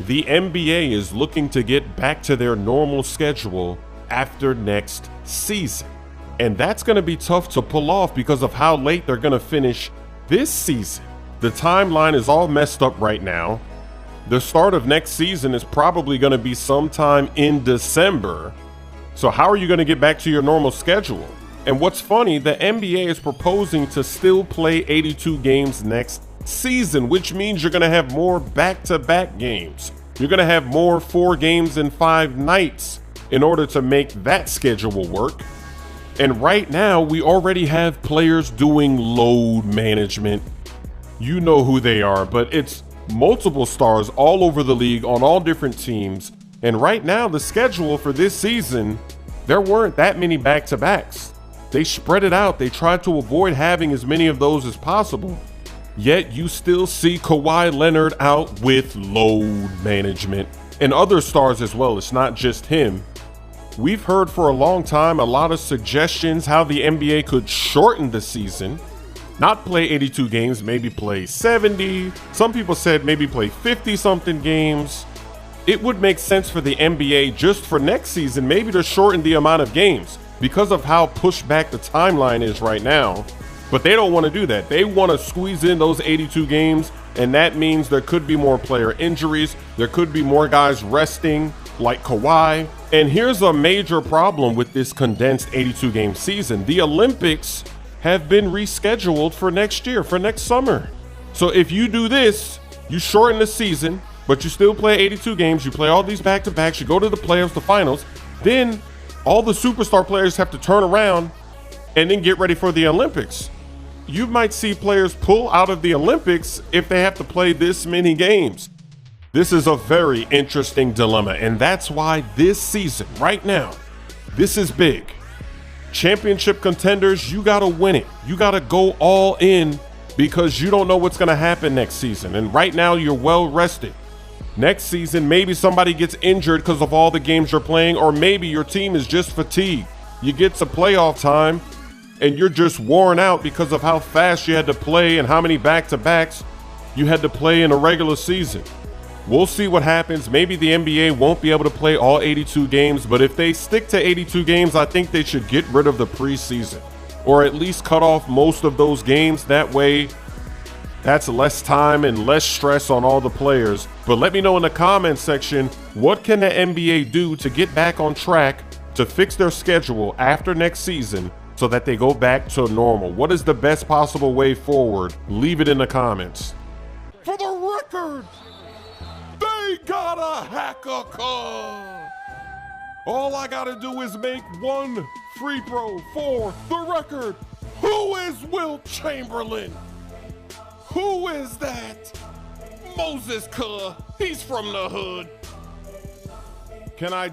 The NBA is looking to get back to their normal schedule after next season. And that's going to be tough to pull off because of how late they're going to finish this season. The timeline is all messed up right now. The start of next season is probably going to be sometime in December. So how are you going to get back to your normal schedule? And what's funny, the NBA is proposing to still play 82 games next season, which means you're going to have more back-to-back games. You're going to have more 4 games in 5 nights in order to make that schedule work. And right now, we already have players doing load management. You know who they are, but it's multiple stars all over the league on all different teams. And right now, the schedule for this season, there weren't that many back-to-backs. They spread it out. They tried to avoid having as many of those as possible. Yet you still see Kawhi Leonard out with load management and other stars as well. It's not just him. We've heard for a long time a lot of suggestions how the NBA could shorten the season, not play 82 games, maybe play 70. Some people said maybe play 50 something games. It would make sense for the NBA just for next season, maybe to shorten the amount of games because of how pushed back the timeline is right now. But they don't want to do that. They want to squeeze in those 82 games, and that means there could be more player injuries. There could be more guys resting, like Kawhi. And here's a major problem with this condensed 82 game season. The Olympics have been rescheduled for next year, for next summer. So if you do this, you shorten the season, but you still play 82 games, you play all these back-to-backs, you go to the playoffs, the finals, then all the superstar players have to turn around and then get ready for the Olympics. You might see players pull out of the Olympics if they have to play this many games. This is a very interesting dilemma, and that's why this season, right now, this is big. Championship contenders, you gotta win it. You gotta go all in because you don't know what's gonna happen next season. And right now, you're well rested. Next season, maybe somebody gets injured because of all the games you're playing, or maybe your team is just fatigued. You get to playoff time, and you're just worn out because of how fast you had to play and how many back-to-backs you had to play in a regular season. We'll see what happens. Maybe the NBA won't be able to play all 82 games, but if they stick to 82 games, I think they should get rid of the preseason, or at least cut off most of those games. That way, that's less time and less stress on all the players. But let me know in the comments section, what can the NBA do to get back on track to fix their schedule after next season so that they go back to normal? What is the best possible way forward? Leave it in the comments. For the record, they got a hacker card. All I gotta do is make one free throw for the record. Who is Wilt Chamberlain? Who is that? Moses Kerr. He's from the hood. Can I